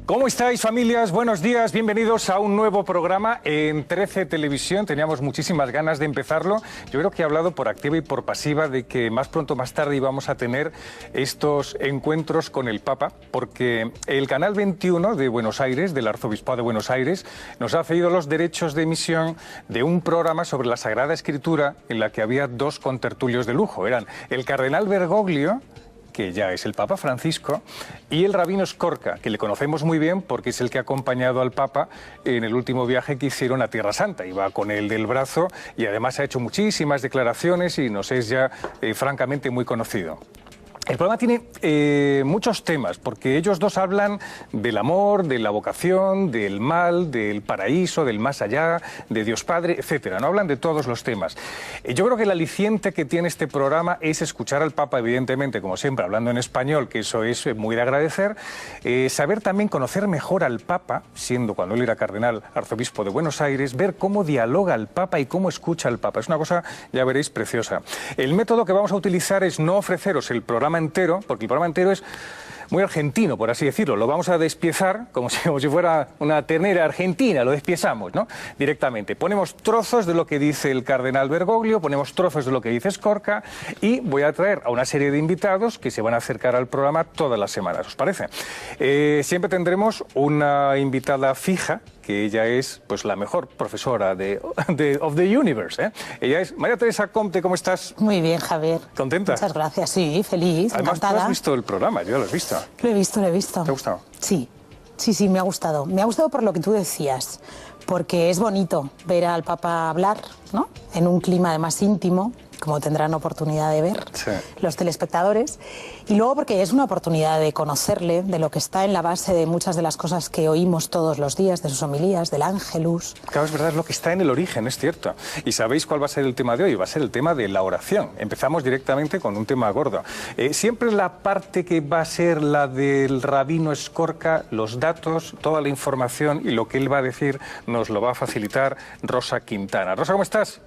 ¿Cómo estáis, familias? Buenos días, bienvenidos a un nuevo programa en 13 Televisión. Teníamos muchísimas ganas de empezarlo. Yo creo que he hablado por activa y por pasiva de que más pronto o más tarde íbamos a tener estos encuentros con el Papa, porque el Canal 21 de Buenos Aires, del Arzobispado de Buenos Aires, nos ha cedido los derechos de emisión de un programa sobre la Sagrada Escritura en la que había dos contertulios de lujo. Eran el cardenal Bergoglio, que ya es el Papa Francisco, y el rabino Skorka, que le conocemos muy bien porque es el que ha acompañado al Papa en el último viaje que hicieron a Tierra Santa. Iba con él del brazo y además ha hecho muchísimas declaraciones y nos es ya francamente muy conocido. El programa tiene muchos temas, porque ellos dos hablan del amor, de la vocación, del mal, del paraíso, del más allá, de Dios Padre, etcétera. No hablan de todos los temas. Yo creo que el aliciente que tiene este programa es escuchar al Papa, evidentemente, como siempre, hablando en español, que eso es muy de agradecer, saber también conocer mejor al Papa, siendo cuando él era cardenal, arzobispo de Buenos Aires, ver cómo dialoga el Papa y cómo escucha al Papa. Es una cosa, ya veréis, preciosa. El método que vamos a utilizar es no ofreceros el programa entero, porque el programa entero es muy argentino, por así decirlo. Lo vamos a despiezar como si fuera una ternera argentina, lo despiezamos, ¿no? Directamente. Ponemos trozos de lo que dice el cardenal Bergoglio, ponemos trozos de lo que dice Skorka y voy a traer a una serie de invitados que se van a acercar al programa todas las semanas, ¿os parece? Siempre tendremos una invitada fija, que ella es pues la mejor profesora of the universe, ¿eh? Ella es María Teresa Comte. ¿Cómo estás? Muy bien, Javier. ¿Contenta? Muchas gracias, sí, feliz, además, encantada. ¿tú has visto el programa? ¿Ya lo has visto? Lo he visto, lo he visto. ¿Te ha gustado? Sí, sí, me ha gustado. Me ha gustado por lo que tú decías, porque es bonito ver al Papa hablar, ¿no? En un clima además íntimo, como tendrán oportunidad de ver los telespectadores, y luego porque es una oportunidad de conocerle, de lo que está en la base de muchas de las cosas que oímos todos los días, de sus homilías, del Ángelus. Claro, es verdad, es lo que está en el origen, es cierto. ¿Y sabéis cuál va a ser el tema de hoy? Va a ser el tema de la oración. Empezamos directamente con un tema gordo. Siempre la parte que va a ser la del rabino Skorka, los datos, toda la información y lo que él va a decir nos lo va a facilitar Rosa Quintana. Rosa, ¿cómo estás?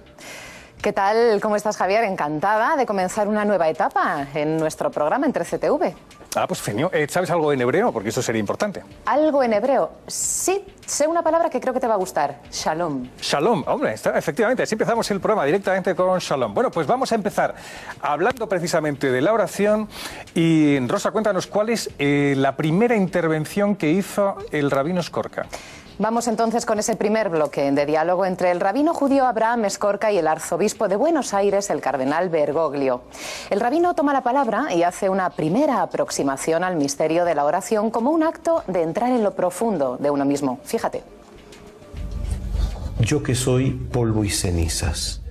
¿Qué tal? ¿Cómo estás, Javier? Encantada de comenzar una nueva etapa en nuestro programa en 13TV. Ah, pues genio. ¿Sabes algo en hebreo? Porque eso sería importante. ¿Algo en hebreo? Sí, sé una palabra que creo que te va a gustar. Shalom. Shalom, hombre, efectivamente, así empezamos el programa directamente con Shalom. Bueno, pues vamos a empezar hablando precisamente de la oración. Y Rosa, cuéntanos, ¿cuál es la primera intervención que hizo el rabino Skorka? Vamos entonces con ese primer bloque de diálogo entre el rabino judío Abraham Skorka y el arzobispo de Buenos Aires, el cardenal Bergoglio. El rabino toma la palabra y hace una primera aproximación al misterio de la oración como un acto de entrar en lo profundo de uno mismo. Fíjate. Yo que soy polvo y cenizas,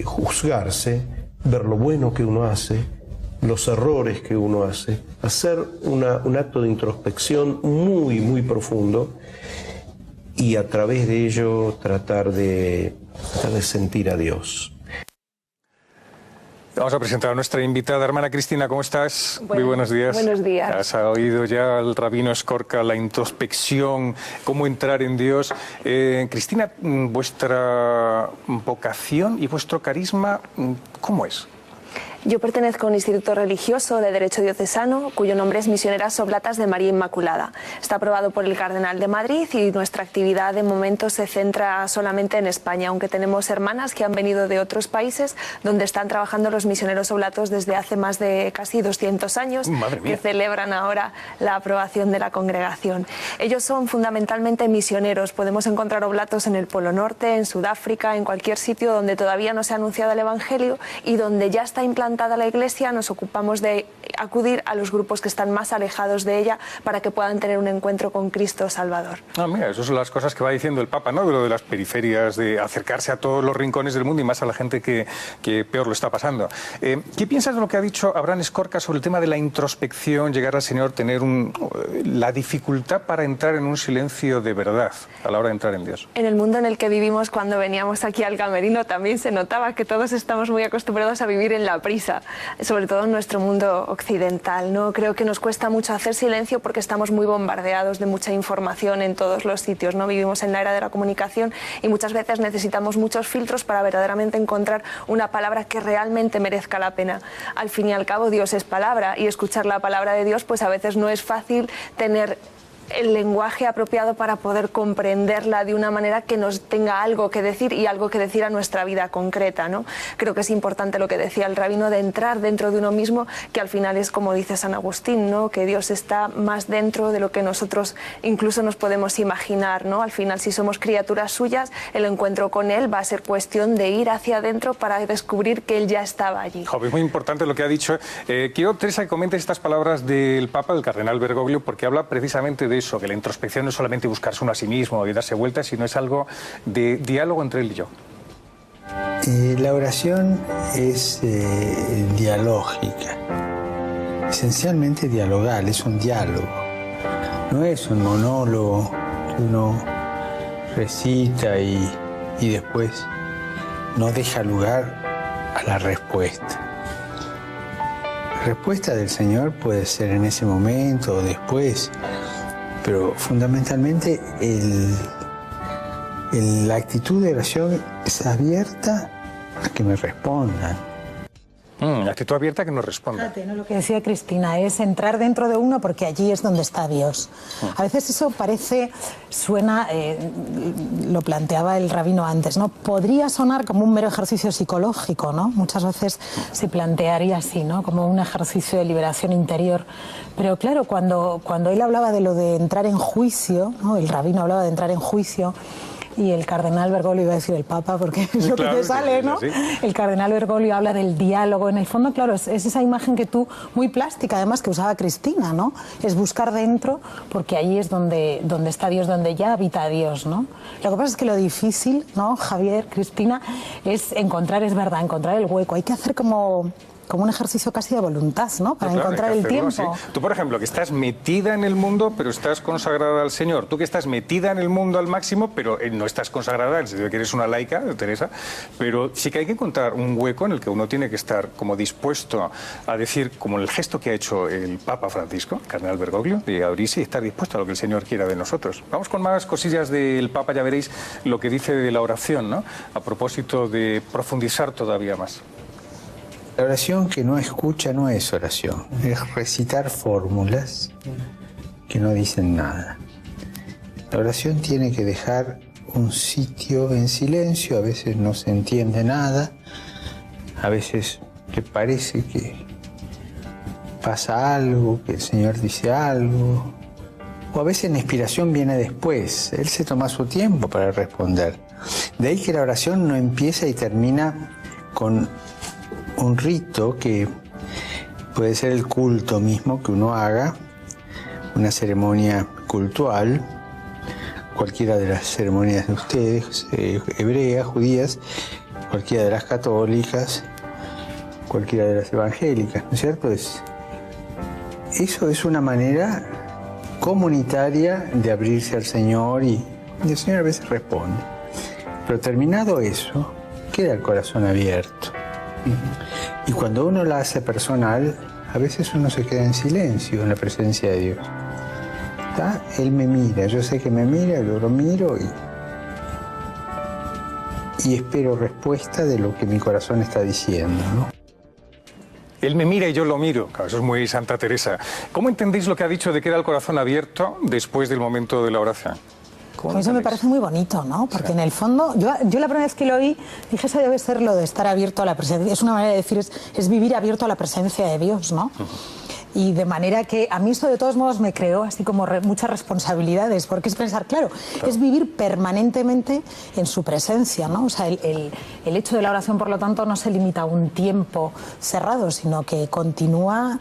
juzgarse, ver lo bueno que uno hace, los errores que uno hace, hacer un acto de introspección muy, muy profundo, y a través de ello tratar de sentir a Dios. Vamos a presentar a nuestra invitada, hermana Cristina. ¿Cómo estás? Muy buenos días. Buenos días. Has oído ya al rabino Skorka, la introspección, cómo entrar en Dios. Cristina, vuestra vocación y vuestro carisma, ¿cómo es? Yo pertenezco a un instituto religioso de Derecho Diocesano, cuyo nombre es Misioneras Oblatas de María Inmaculada. Está aprobado por el Cardenal de Madrid y nuestra actividad de momento se centra solamente en España, aunque tenemos hermanas que han venido de otros países donde están trabajando los misioneros oblatos desde hace más de casi 200 años, que celebran ahora la aprobación de la congregación. Ellos son fundamentalmente misioneros. Podemos encontrar oblatos en el Polo Norte, en Sudáfrica, en cualquier sitio donde todavía no se ha anunciado el Evangelio y donde ya está implantada la Iglesia. Nos ocupamos de acudir a los grupos que están más alejados de ella para que puedan tener un encuentro con Cristo Salvador. Ah, mira, esas son las cosas que va diciendo el Papa, ¿no? De lo de las periferias, de acercarse a todos los rincones del mundo y más a la gente que peor lo está pasando. ¿Qué piensas de lo que ha dicho Abraham Skorka sobre el tema de la introspección, llegar al Señor, tener la dificultad para entrar en un silencio de verdad a la hora de entrar en Dios? En el mundo en el que vivimos, cuando veníamos aquí al camerino, también se notaba que todos estamos muy acostumbrados a vivir en la prisa, sobre todo en nuestro mundo occidental, ¿no? Creo que nos cuesta mucho hacer silencio porque estamos muy bombardeados de mucha información en todos los sitios, ¿no? Vivimos en la era de la comunicación y muchas veces necesitamos muchos filtros para verdaderamente encontrar una palabra que realmente merezca la pena. Al fin y al cabo, Dios es palabra y escuchar la palabra de Dios, pues a veces no es fácil tener el lenguaje apropiado para poder comprenderla de una manera que nos tenga algo que decir y algo que decir a nuestra vida concreta, ¿no? Creo que es importante lo que decía el rabino de entrar dentro de uno mismo, que al final es como dice San Agustín, ¿no? Que Dios está más dentro de lo que nosotros incluso nos podemos imaginar, ¿no? Al final, si somos criaturas suyas, el encuentro con Él va a ser cuestión de ir hacia adentro para descubrir que Él ya estaba allí. Es muy importante lo que ha dicho. Quiero, Teresa, que comentes estas palabras del Papa, del cardenal Bergoglio, porque habla precisamente de eso, que la introspección no es solamente buscarse uno a sí mismo y darse vueltas, sino es algo de diálogo entre él y yo. La oración es dialógica, esencialmente dialogal, es un diálogo, no es un monólogo que uno recita y después no deja lugar a la respuesta. La respuesta del Señor puede ser en ese momento o después, pero fundamentalmente la actitud de oración es abierta a que me respondan. Actitud abierta a que nos respondan. Fíjate, ¿no? Lo que decía Cristina es entrar dentro de uno porque allí es donde está Dios. A veces eso suena, lo planteaba el rabino antes, ¿no? Podría sonar como un mero ejercicio psicológico, ¿no? Muchas veces se plantearía así, ¿no? Como un ejercicio de liberación interior. Pero claro, cuando él hablaba de lo de entrar en juicio, ¿no? El rabino hablaba de entrar en juicio, y el cardenal Bergoglio, iba a decir el Papa, porque es lo que te sale, ¿no? Sí. El cardenal Bergoglio habla del diálogo. En el fondo, claro, es esa imagen que tú, muy plástica además, que usaba Cristina, ¿no? Es buscar dentro, porque ahí es donde está Dios, donde ya habita Dios, ¿no? Lo que pasa es que lo difícil, ¿no, Javier, Cristina, es encontrar el hueco. Hay que hacer como un ejercicio casi de voluntad, ¿no? Para encontrar el tiempo. Sí. Tú, por ejemplo, que estás metida en el mundo, pero estás consagrada al Señor. Tú que estás metida en el mundo al máximo, pero no estás consagrada, en el sentido de que eres una laica, Teresa, pero sí que hay que encontrar un hueco en el que uno tiene que estar como dispuesto a decir, como el gesto que ha hecho el Papa Francisco, cardenal Bergoglio, de abrirse y estar dispuesto a lo que el Señor quiera de nosotros. Vamos con más cosillas del Papa, ya veréis lo que dice de la oración, ¿no? A propósito de profundizar todavía más. La oración que no escucha no es oración, es recitar fórmulas que no dicen nada. La oración tiene que dejar un sitio en silencio, a veces no se entiende nada, a veces te parece que pasa algo, que el Señor dice algo, o a veces la inspiración viene después, Él se toma su tiempo para responder. De ahí que la oración no empieza y termina con un rito que puede ser el culto mismo que uno haga, una ceremonia cultual, cualquiera de las ceremonias de ustedes, hebreas, judías, cualquiera de las católicas, cualquiera de las evangélicas, ¿no es cierto? Eso es una manera comunitaria de abrirse al Señor y el Señor a veces responde. Pero terminado eso, queda el corazón abierto. Y cuando uno la hace personal, a veces uno se queda en silencio en la presencia de Dios. ¿Está? Él me mira, yo sé que me mira, yo lo miro y espero respuesta de lo que mi corazón está diciendo, ¿no? Él me mira y yo lo miro. Claro, eso es muy Santa Teresa. ¿Cómo entendéis lo que ha dicho de que queda el corazón abierto después del momento de la oración? Eso me parece muy bonito, ¿no? Porque en el fondo, yo la primera vez que lo oí, dije, eso debe ser lo de estar abierto a la presencia. Es una manera de decir, es vivir abierto a la presencia de Dios, ¿no? Y de manera que a mí esto de todos modos me creó así como muchas responsabilidades, porque es pensar, claro, es vivir permanentemente en su presencia, ¿no? O sea, el hecho de la oración, por lo tanto, no se limita a un tiempo cerrado, sino que continúa,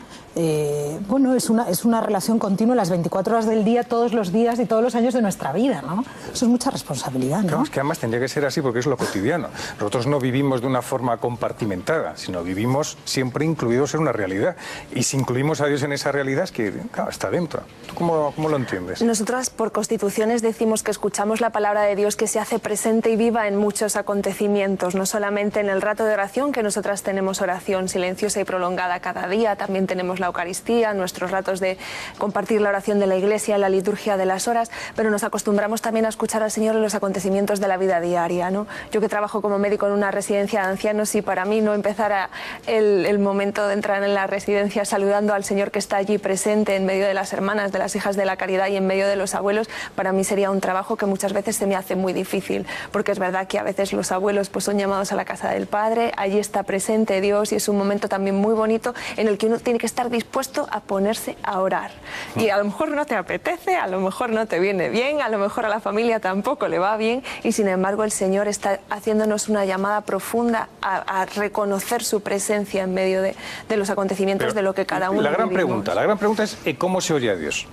bueno, es una relación continua las 24 horas del día, todos los días y todos los años de nuestra vida, ¿no? Eso es mucha responsabilidad, ¿no? Claro, es que además tendría que ser así porque es lo cotidiano. Nosotros no vivimos de una forma compartimentada, sino vivimos siempre incluidos en una realidad. Y si incluimos a Dios en esa realidad, es que claro, está dentro. ¿Tú cómo lo entiendes? Nosotras por constituciones decimos que escuchamos la palabra de Dios que se hace presente y viva en muchos acontecimientos, no solamente en el rato de oración, que nosotras tenemos oración silenciosa y prolongada cada día, también tenemos la Eucaristía, nuestros ratos de compartir la oración de la Iglesia, la liturgia de las horas, pero nos acostumbramos también a escuchar al Señor en los acontecimientos de la vida diaria, ¿no? Yo que trabajo como médico en una residencia de ancianos y para mí no empezara el momento de entrar en la residencia saludando al Señor Señor que está allí presente en medio de las hermanas, de las hijas de la caridad y en medio de los abuelos, para mí sería un trabajo que muchas veces se me hace muy difícil, porque es verdad que a veces los abuelos pues son llamados a la casa del Padre, allí está presente Dios y es un momento también muy bonito en el que uno tiene que estar dispuesto a ponerse a orar. Y a lo mejor no te apetece, a lo mejor no te viene bien, a lo mejor a la familia tampoco le va bien, y sin embargo el Señor está haciéndonos una llamada profunda a reconocer su presencia en medio de los acontecimientos. Pero de lo que cada uno la gran vivimos. pregunta es ¿cómo se oye a Dios?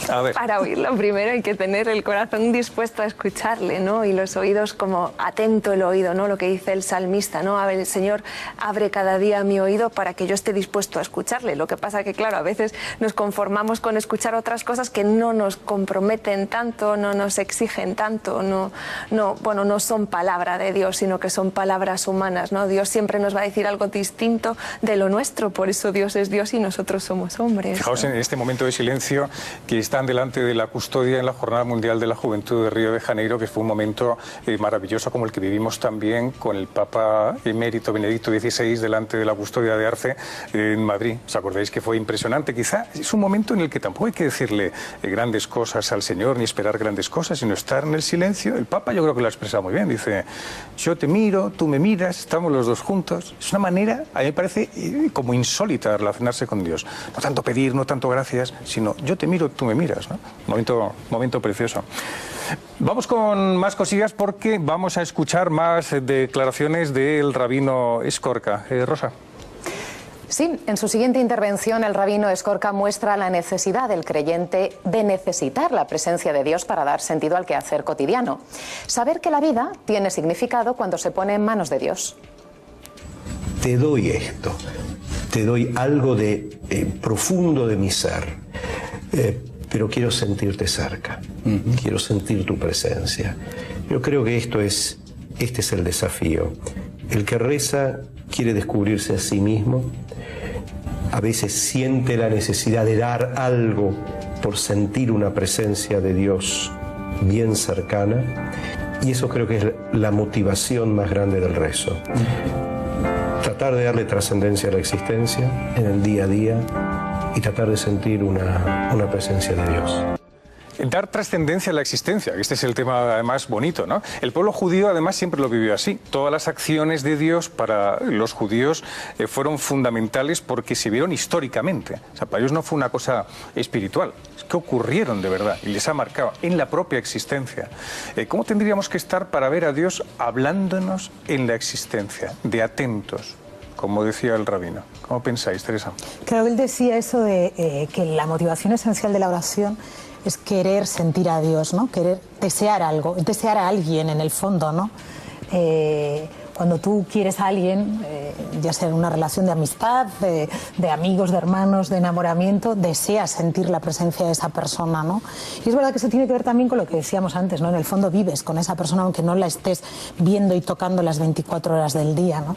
A ver. Para oírlo primero hay que tener el corazón dispuesto a escucharle, ¿no? Y los oídos como atento el oído, ¿no? Lo que dice el salmista, ¿no? A ver, el Señor abre cada día mi oído para que yo esté dispuesto a escucharle. Lo que pasa que, claro, a veces nos conformamos con escuchar otras cosas que no nos comprometen tanto, no nos exigen tanto, no son palabra de Dios, sino que son palabras humanas, ¿no? Dios siempre nos va a decir algo distinto de lo nuestro, por eso Dios es Dios y nosotros somos hombres, ¿no? Fijaos en este momento de silencio que están delante de la custodia en la Jornada Mundial de la Juventud de Río de Janeiro, que fue un momento maravilloso como el que vivimos también con el Papa emérito Benedicto XVI delante de la custodia de Arce en Madrid. ¿Os acordáis que fue impresionante? Quizá es un momento en el que tampoco hay que decirle grandes cosas al Señor ni esperar grandes cosas, sino estar en el silencio. El Papa yo creo que lo ha expresado muy bien. Dice, yo te miro, tú me miras, estamos los dos juntos. Es una manera, a mí me parece como insólita de relacionarse con Dios. No tanto pedir, no tanto gracias, sino yo te miro, tú me miras, ¿no? Momento precioso. Vamos con más cosillas porque vamos a escuchar más declaraciones del rabino Escorca. Rosa. Sí, en su siguiente intervención el rabino Escorca muestra la necesidad del creyente de necesitar la presencia de Dios para dar sentido al quehacer cotidiano. Saber que la vida tiene significado cuando se pone en manos de Dios. Te doy esto, te doy algo de profundo de mi ser. Pero quiero sentirte cerca, quiero sentir tu presencia. Yo creo que este es el desafío. El que reza quiere descubrirse a sí mismo, a veces siente la necesidad de dar algo por sentir una presencia de Dios bien cercana, y eso creo que es la motivación más grande del rezo. Tratar de darle trascendencia a la existencia en el día a día, y tratar de sentir una presencia de Dios. Dar trascendencia a la existencia, este es el tema además bonito, ¿no? El pueblo judío además siempre lo vivió así. Todas las acciones de Dios para los judíos fueron fundamentales porque se vieron históricamente. O sea, para ellos no fue una cosa espiritual, es que ocurrieron de verdad y les ha marcado en la propia existencia. ¿Cómo tendríamos que estar para ver a Dios hablándonos en la existencia, de atentos? Como decía el rabino. ¿Cómo pensáis, Teresa? Creo que él decía eso de que la motivación esencial de la oración es querer sentir a Dios, ¿no? Querer desear algo, desear a alguien en el fondo, ¿no? Cuando tú quieres a alguien, ya sea en una relación de amistad, de amigos, de hermanos, de enamoramiento, deseas sentir la presencia de esa persona, ¿no? Y es verdad que eso tiene que ver también con lo que decíamos antes, ¿no? En el fondo vives con esa persona aunque no la estés viendo y tocando las 24 horas del día, ¿no?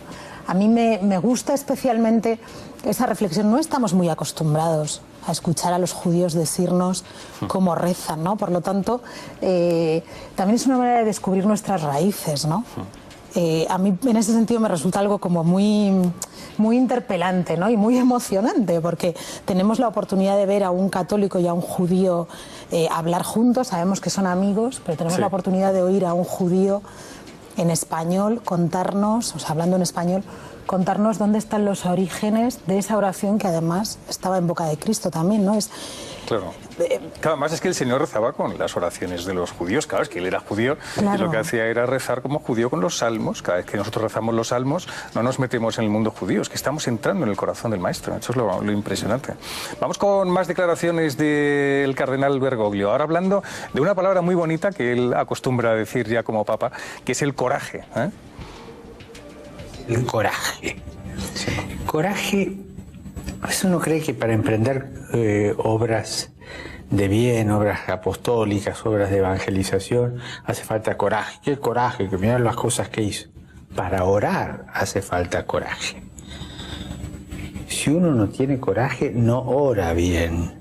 A mí me gusta especialmente esa reflexión. No estamos muy acostumbrados a escuchar a los judíos decirnos cómo rezan, ¿no? Por lo tanto, también es una manera de descubrir nuestras raíces, ¿no? A mí en ese sentido me resulta algo como muy interpelante, ¿no? Y muy emocionante, porque tenemos la oportunidad de ver a un católico y a un judío hablar juntos, sabemos que son amigos, pero tenemos la oportunidad de oír a un judío en español contarnos, o sea, hablando en español, contarnos dónde están los orígenes de esa oración que además estaba en boca de Cristo también, ¿no? Claro. Además es que el Señor rezaba con las oraciones de los judíos. Claro, es que él era judío, claro. Y lo que hacía era rezar como judío con los salmos. Cada vez que nosotros rezamos los salmos no nos metemos en el mundo judío, es que estamos entrando en el corazón del Maestro. Eso es lo impresionante. Vamos con más declaraciones del cardenal Bergoglio. Ahora hablando de una palabra muy bonita que él acostumbra a decir ya como papa, que es el coraje. El coraje. Sí. Coraje, a veces uno cree que para emprender obras de bien, obras apostólicas, obras de evangelización, hace falta coraje. ¿Qué coraje? Que mirar las cosas que hizo. Para orar hace falta coraje. Si uno no tiene coraje, no ora bien.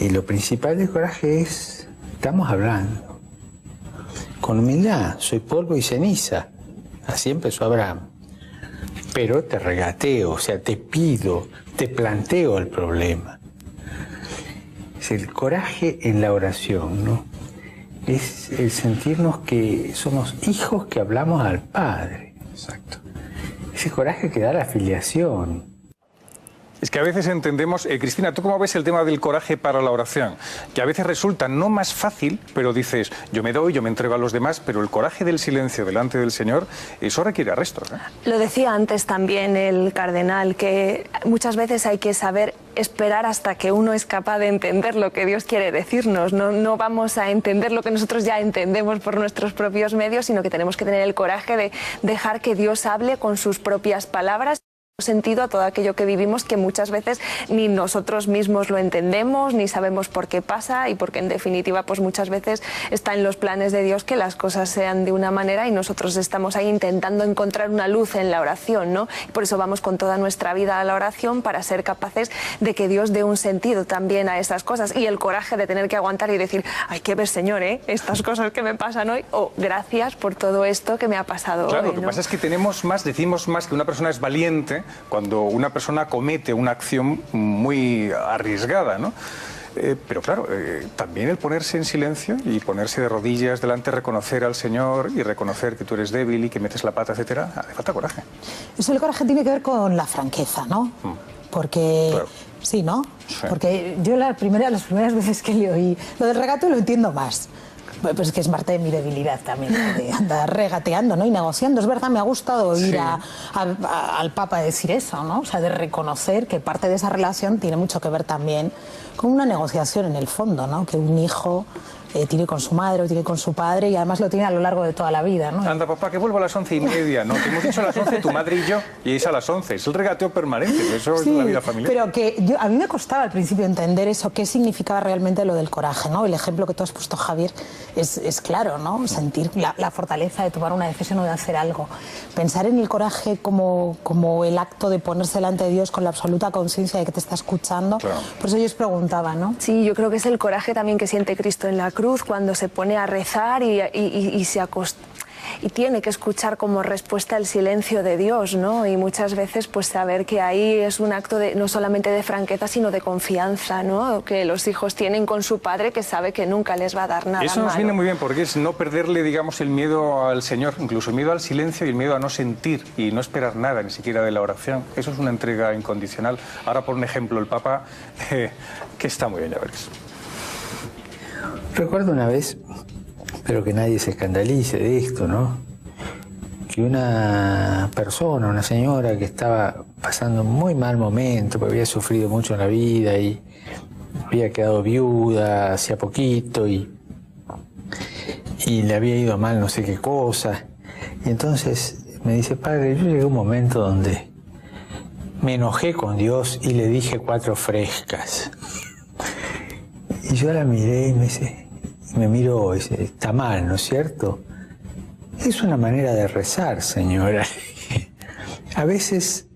Y lo principal del coraje es, estamos hablando, con humildad, soy polvo y ceniza. Así empezó Abraham. pero te regateo, o sea, te pido, te planteo el problema. Es el coraje en la oración, ¿no? Es el sentirnos que somos hijos que hablamos al Padre. Exacto. Ese coraje que da la filiación. Es que a veces entendemos, Cristina, ¿tú cómo ves el tema del coraje para la oración? Que a veces resulta no más fácil, pero dices, yo me doy, yo me entrego a los demás, pero el coraje del silencio delante del Señor, eso requiere arrestos, ¿eh? Lo decía antes también el cardenal, que muchas veces hay que saber esperar hasta que uno es capaz de entender lo que Dios quiere decirnos. No vamos a entender lo que nosotros ya entendemos por nuestros propios medios, sino que tenemos que tener el coraje de dejar que Dios hable con sus propias palabras. Sentido a todo aquello que vivimos, que muchas veces ni nosotros mismos lo entendemos, ni sabemos por qué pasa, y porque en definitiva pues muchas veces está en los planes de Dios que las cosas sean de una manera y nosotros estamos ahí intentando encontrar una luz en la oración, ¿no? Y por eso vamos con toda nuestra vida a la oración, para ser capaces de que Dios dé un sentido también a esas cosas, y el coraje de tener que aguantar y decir, hay que ver, Señor, estas cosas que me pasan hoy, o gracias por todo esto que me ha pasado hoy. Claro, lo que ¿no? pasa es que decimos más que una persona es valiente cuando una persona comete una acción muy arriesgada, ¿no? Pero claro, también el ponerse en silencio y ponerse de rodillas delante, reconocer al Señor y reconocer que tú eres débil y que metes la pata, etcétera, hace falta coraje. Eso, el coraje tiene que ver con la franqueza, ¿no? Porque... Claro. Sí, ¿no? Sí. Porque yo las primeras veces que le oí lo del regato lo entiendo más. Pues es que es parte de mi debilidad también, de andar regateando, ¿no? Y negociando. Es verdad, me ha gustado oír al Papa decir eso, ¿no? O sea, de reconocer que parte de esa relación tiene mucho que ver también con una negociación en el fondo, ¿no? Que un hijo tiene con su madre o tiene con su padre, y además lo tiene a lo largo de toda la vida, ¿no? Anda, papá, que vuelvo a las 11:30. No, te hemos dicho a las 11 tu madre y yo, y es a las 11. Es el regateo permanente, eso es la vida familiar. Pero que a mí me costaba al principio entender eso, qué significaba realmente lo del coraje, ¿no? El ejemplo que tú has puesto, Javier, es claro, ¿no? Sentir la fortaleza de tomar una decisión o de hacer algo. Pensar en el coraje como el acto de ponerse delante de Dios con la absoluta conciencia de que te está escuchando. Claro. Por eso yo os preguntaba, ¿no? Sí, yo creo que es el coraje también que siente Cristo en la cruz, cuando se pone a rezar y se acosta. Y tiene que escuchar como respuesta el silencio de Dios, ¿no? Y muchas veces pues saber que ahí es un acto no solamente de franqueza, sino de confianza, ¿no? Que los hijos tienen con su padre, que sabe que nunca les va a dar nada. Eso nos malo. Viene muy bien, porque es no perderle, digamos, el miedo al Señor, incluso el miedo al silencio y el miedo a no sentir y no esperar nada, ni siquiera de la oración. Eso es una entrega incondicional. Ahora, por un ejemplo, el Papa, que está muy bien, ya veréis. Recuerdo una vez, pero que nadie se escandalice de esto, ¿no? Que una persona, una señora que estaba pasando un muy mal momento, porque había sufrido mucho en la vida y había quedado viuda hacía poquito y le había ido mal no sé qué cosa. Y entonces me dice, padre, yo llegué a un momento donde me enojé con Dios y le dije 4 frescas. Y yo la miré y me miró y dice, está mal, ¿no es cierto? Es una manera de rezar, señora. A veces,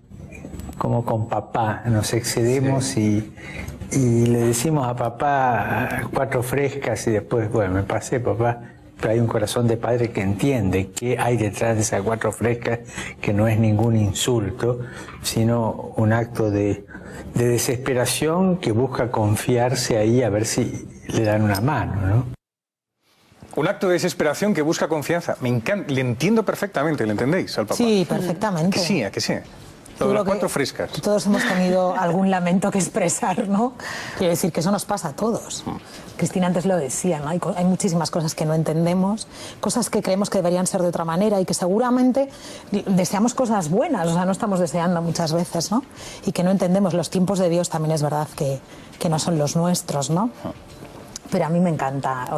como con papá, nos excedemos y le decimos a papá 4 frescas y después, bueno, me pasé, papá. Pero hay un corazón de padre que entiende que hay detrás de esas 4 frescas, que no es ningún insulto, sino un acto de desesperación que busca confiarse ahí a ver si le dan una mano, ¿no? Un acto de desesperación que busca confianza. Me encanta, le entiendo perfectamente, ¿le entendéis al Papa? Sí, perfectamente. Que sí, que sí. Todo las 4 frescas. Todos hemos tenido algún lamento que expresar, ¿no? Quiero decir que eso nos pasa a todos. Cristina antes lo decía, ¿no? Hay muchísimas cosas que no entendemos, cosas que creemos que deberían ser de otra manera y que seguramente deseamos cosas buenas, o sea, no estamos deseando muchas veces, ¿no? Y que no entendemos. Los tiempos de Dios también es verdad que no son los nuestros, ¿no? Pero a mí me encanta.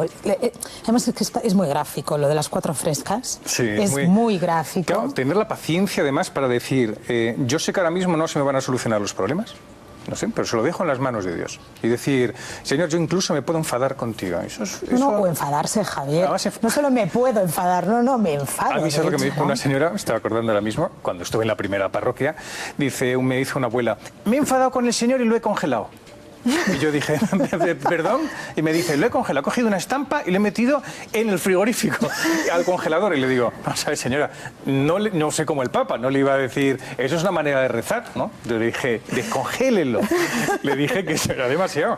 Además es que es muy gráfico, lo de las 4 frescas. Sí, es muy gráfico. Claro, tener la paciencia además para decir, yo sé que ahora mismo no se me van a solucionar los problemas, no sé, pero se lo dejo en las manos de Dios. Y decir, Señor, yo incluso me puedo enfadar contigo. No, o enfadarse, Javier. No solo me puedo enfadar, no, me enfado. A mí es lo que me dijo una señora, me estaba acordando ahora mismo, cuando estuve en la primera parroquia, me dice una abuela, me he enfadado con el Señor y lo he congelado. Y yo dije, perdón, y me dice, lo he congelado, he cogido una estampa y lo he metido en el frigorífico, al congelador. Y le digo, vamos a ver, señora, no sé cómo el Papa, no le iba a decir, eso es una manera de rezar, ¿no? Yo le dije, descongélenlo. Le dije que eso era demasiado.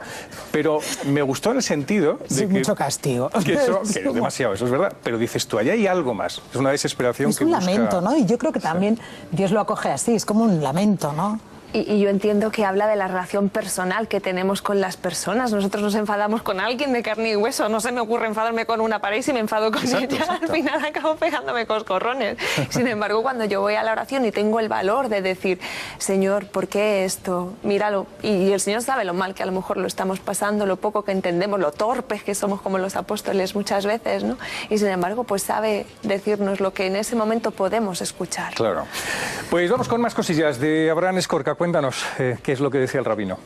Pero me gustó en el sentido de que... mucho castigo. Que es demasiado, eso es verdad. Pero dices tú, allá hay algo más. Es una desesperación es que un busca... lamento, ¿no? Y yo creo que también Dios lo acoge así, es como un lamento, ¿no? Y yo entiendo que habla de la relación personal que tenemos con las personas. Nosotros nos enfadamos con alguien de carne y hueso. No se me ocurre enfadarme con una pared y si me enfado con ella, al final acabo pegándome coscorrones. Sin embargo, cuando yo voy a la oración y tengo el valor de decir, Señor, ¿por qué esto? Míralo. Y el Señor sabe lo mal que a lo mejor lo estamos pasando, lo poco que entendemos, lo torpes que somos como los apóstoles muchas veces, ¿no? Y sin embargo, pues sabe decirnos lo que en ese momento podemos escuchar. Claro. Pues vamos con más cosillas de Abraham Escorca. Cuéntanos, ¿qué es lo que decía el rabino?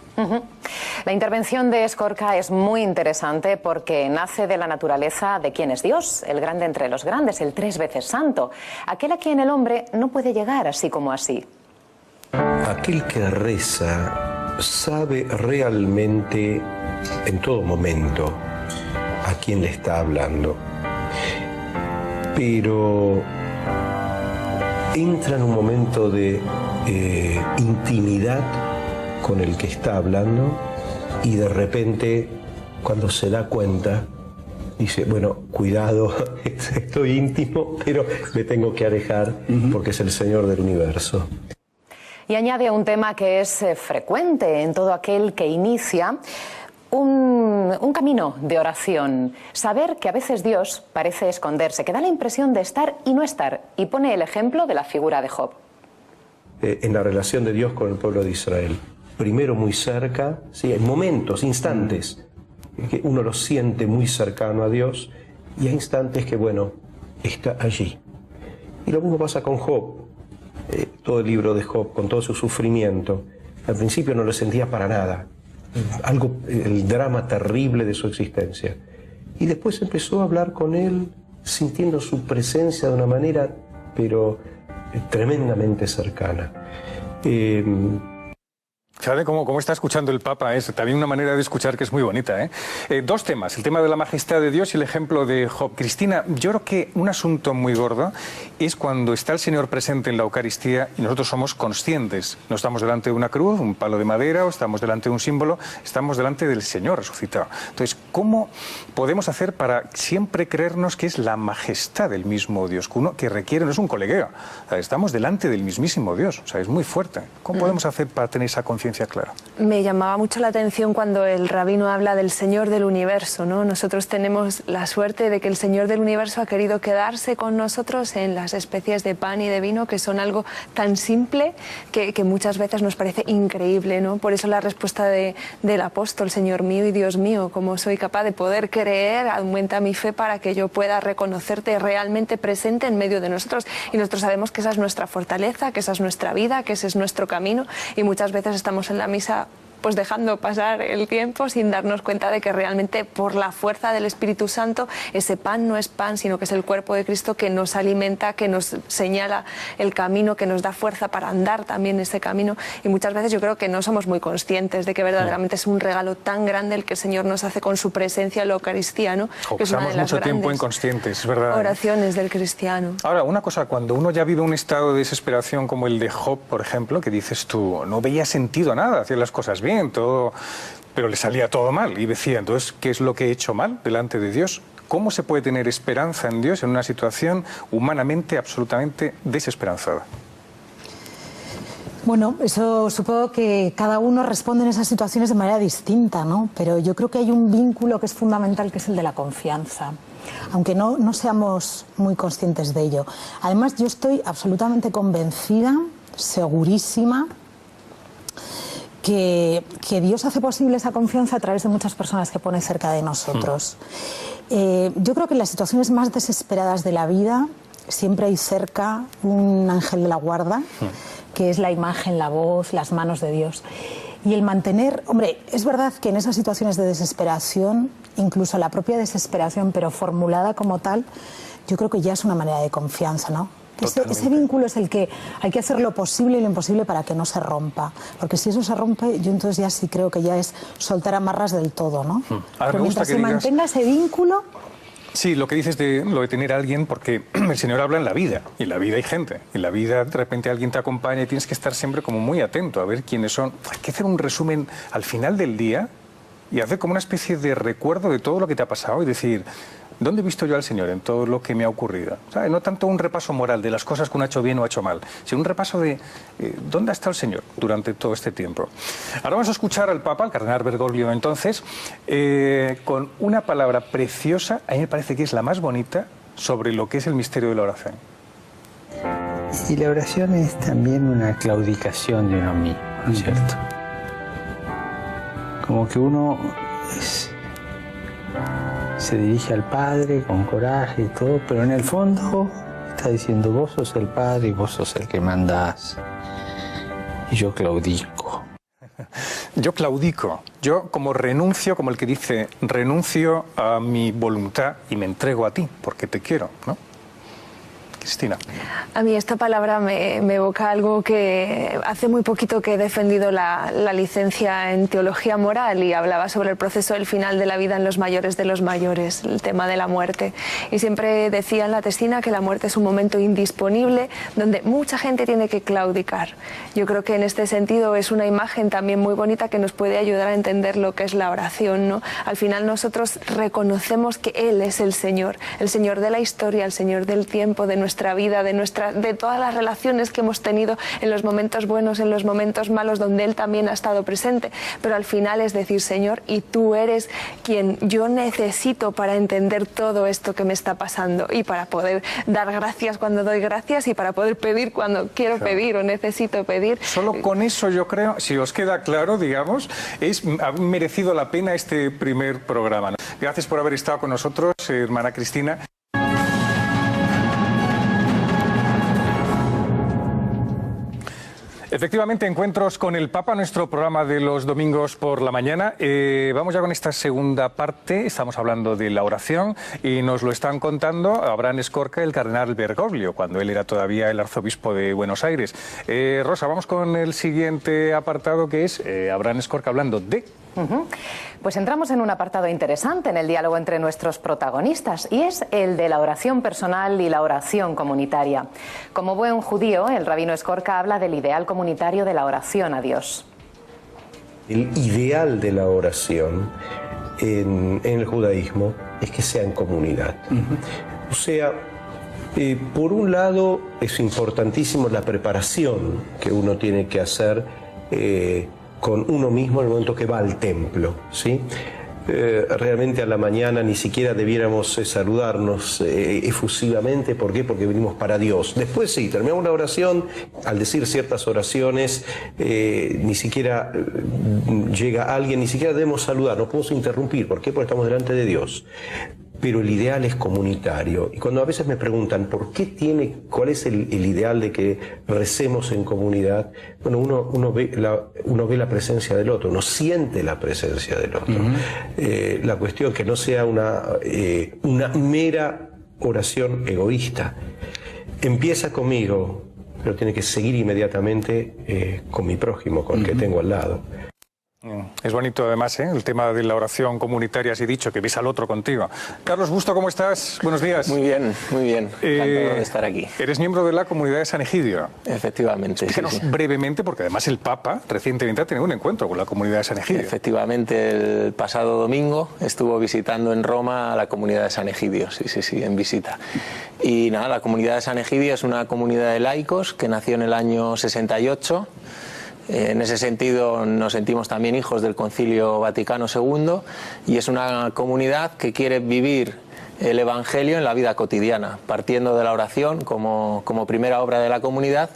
La intervención de Escorca es muy interesante porque nace de la naturaleza de quién es Dios, el grande entre los grandes, el 3 veces santo, aquel a quien el hombre no puede llegar así como así. Aquel que reza sabe realmente en todo momento a quién le está hablando, pero entra en un momento de intimidad con el que está hablando y de repente cuando se da cuenta dice, bueno, cuidado, estoy íntimo, pero me tengo que alejar porque es el Señor del universo. Y añade un tema que es frecuente en todo aquel que inicia un camino de oración. Saber que a veces Dios parece esconderse, que da la impresión de estar y no estar. Y pone el ejemplo de la figura de Job. En la relación de Dios con el pueblo de Israel. Primero muy cerca, sí, en momentos, instantes, que uno lo siente muy cercano a Dios, y hay instantes que, bueno, está allí. Y lo mismo pasa con Job. Todo el libro de Job, con todo su sufrimiento. Al principio no lo sentía para nada. El drama terrible de su existencia. Y después empezó a hablar con él, sintiendo su presencia de una manera, pero tremendamente cercana. ¿Sabe cómo está escuchando el Papa? Es también una manera de escuchar que es muy bonita, ¿eh? Dos temas, el tema de la majestad de Dios y el ejemplo de Job. Cristina, yo creo que un asunto muy gordo es cuando está el Señor presente en la Eucaristía y nosotros somos conscientes. No estamos delante de una cruz, un palo de madera, o estamos delante de un símbolo, estamos delante del Señor resucitado. Entonces, ¿cómo podemos hacer para siempre creernos que es la majestad del mismo Dios? Que requiere, no es un colegueo, o sea, estamos delante del mismísimo Dios, o sea, es muy fuerte. ¿Cómo podemos hacer para tener esa conciencia clara? Me llamaba mucho la atención cuando el rabino habla del Señor del universo, ¿no? Nosotros tenemos la suerte de que el Señor del universo ha querido quedarse con nosotros en las especies de pan y de vino, que son algo tan simple que muchas veces nos parece increíble, ¿no? Por eso la respuesta del apóstol, Señor mío y Dios mío, como soy capaz de poder creer, aumenta mi fe para que yo pueda reconocerte realmente presente en medio de nosotros. Y nosotros sabemos que esa es nuestra fortaleza, que esa es nuestra vida, que ese es nuestro camino, y muchas veces estamos en la misa pues dejando pasar el tiempo sin darnos cuenta de que realmente por la fuerza del Espíritu Santo ese pan no es pan, sino que es el cuerpo de Cristo que nos alimenta, que nos señala el camino, que nos da fuerza para andar también ese camino. Y muchas veces yo creo que no somos muy conscientes de que verdaderamente es un regalo tan grande el que el Señor nos hace con su presencia en la Eucaristía, ¿no? Que es una de las mucho tiempo inconscientes, es verdad. Oraciones del cristiano. Ahora, una cosa, cuando uno ya vive un estado de desesperación como el de Job, por ejemplo, que dices tú, no veía sentido a nada, hacía las cosas bien, todo, pero le salía todo mal y decía, entonces, ¿qué es lo que he hecho mal delante de Dios? ¿Cómo se puede tener esperanza en Dios en una situación humanamente absolutamente desesperanzada? Bueno, eso supongo que cada uno responde en esas situaciones de manera distinta, ¿no? Pero yo creo que hay un vínculo que es fundamental, que es el de la confianza, aunque no seamos muy conscientes de ello. Además, yo estoy absolutamente convencida, segurísima, que Dios hace posible esa confianza a través de muchas personas que pone cerca de nosotros. Yo creo que en las situaciones más desesperadas de la vida siempre hay cerca un ángel de la guarda, que es la imagen, la voz, las manos de Dios. Y el mantener, hombre, es verdad que en esas situaciones de desesperación, incluso la propia desesperación, pero formulada como tal, yo creo que ya es una manera de confianza, ¿no? Ese vínculo es el que hay que hacer lo posible y lo imposible para que no se rompa. Porque si eso se rompe, yo entonces ya sí creo que ya es soltar amarras del todo, ¿no? Pero mientras se mantenga ese vínculo... Sí, lo que dices de lo de tener a alguien, porque el Señor habla en la vida, y en la vida hay gente. En la vida de repente alguien te acompaña y tienes que estar siempre como muy atento a ver quiénes son. Hay que hacer un resumen al final del día y hacer como una especie de recuerdo de todo lo que te ha pasado y decir... ¿Dónde he visto yo al Señor en todo lo que me ha ocurrido? ¿Sabes? No tanto un repaso moral de las cosas que uno ha hecho bien o ha hecho mal, sino un repaso de dónde ha estado el Señor durante todo este tiempo. Ahora vamos a escuchar al Papa, al cardenal Bergoglio, entonces, con una palabra preciosa, a mí me parece que es la más bonita, sobre lo que es el misterio de la oración. Y la oración es también una claudicación de uno mismo, ¿no es cierto? Como que uno se dirige al Padre con coraje y todo, pero en el fondo está diciendo, vos sos el Padre y vos sos el que mandás. Y yo claudico. Yo claudico. Yo como renuncio, como el que dice, renuncio a mi voluntad y me entrego a ti, porque te quiero, ¿no? Cristina. A mí esta palabra me evoca algo que hace muy poquito que he defendido la licencia en teología moral y hablaba sobre el proceso del final de la vida en los mayores de los mayores, el tema de la muerte. Y siempre decía en la tesina que la muerte es un momento indisponible donde mucha gente tiene que claudicar. Yo creo que en este sentido es una imagen también muy bonita que nos puede ayudar a entender lo que es la oración, ¿no? Al final nosotros reconocemos que Él es el Señor de la historia, el Señor del tiempo, de nuestra vida, de todas las relaciones que hemos tenido en los momentos buenos, en los momentos malos, donde Él también ha estado presente. Pero al final es decir, Señor, y tú eres quien yo necesito para entender todo esto que me está pasando y para poder dar gracias cuando doy gracias y para poder pedir cuando quiero pedir o necesito pedir. Solo con eso yo creo, si os queda claro, digamos, ha merecido la pena este primer programa, ¿no? Gracias por haber estado con nosotros, hermana Cristina. Efectivamente, Encuentros con el Papa, nuestro programa de los domingos por la mañana. Vamos ya con esta segunda parte. Estamos hablando de la oración y nos lo están contando Abraham Escorca, el cardenal Bergoglio, cuando él era todavía el arzobispo de Buenos Aires. Rosa, vamos con el siguiente apartado, que es Abraham Escorca hablando de... Pues entramos en un apartado interesante en el diálogo entre nuestros protagonistas y es el de la oración personal y la oración comunitaria. Como buen judío, el rabino Escorca habla del ideal comunitario de la oración a Dios. El ideal de la oración en el judaísmo es que sea en comunidad. O sea, por un lado es importantísimo la preparación que uno tiene que hacer con uno mismo en el momento que va al templo, ¿sí? Realmente a la mañana ni siquiera debiéramos saludarnos efusivamente. ¿Por qué? Porque venimos para Dios. Después sí, terminamos la oración, al decir ciertas oraciones, ni siquiera llega alguien, ni siquiera debemos saludar, no podemos interrumpir. ¿Por qué? Porque estamos delante de Dios. Pero el ideal es comunitario. Y cuando a veces me preguntan cuál es el ideal de que recemos en comunidad, bueno, uno ve la presencia del otro, uno siente la presencia del otro. La cuestión que no sea una mera oración egoísta. Empieza conmigo, pero tiene que seguir inmediatamente con mi prójimo, con el que tengo al lado. Es bonito además, el tema de la oración comunitaria, así dicho, que ves al otro contigo. Carlos Busto, ¿cómo estás? Buenos días. Muy bien, muy bien. Encantado de estar aquí. Eres miembro de la comunidad de San Egidio. Efectivamente. Explícanos brevemente, porque además el Papa recientemente ha tenido un encuentro con la comunidad de San Egidio. Efectivamente, el pasado domingo estuvo visitando en Roma a la comunidad de San Egidio, sí, en visita. Y nada, la comunidad de San Egidio es una comunidad de laicos que nació en el año 68. En ese sentido nos sentimos también hijos del Concilio Vaticano II y es una comunidad que quiere vivir el Evangelio en la vida cotidiana, partiendo de la oración como primera obra de la comunidad,